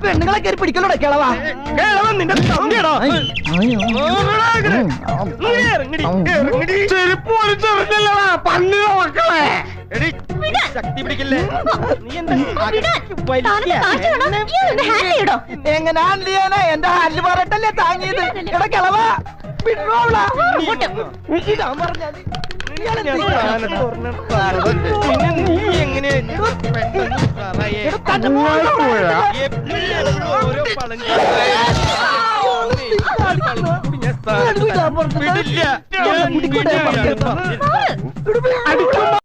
പെണ്ണുങ്ങളെ കയറി പിടിക്കലോടെ കിളവാ നിന്റെ തമ്മിയാണോ മക്കളെ ശക്തി പിടിക്കില്ലേ നീ എങ്ങനെ ഹാൻഡിൽ ചെയ്യാനാ എന്റെ ഹാൻഡിൽ പറഞ്ഞിട്ടല്ലേ താങ്ങിയത് എടാ കിളവാ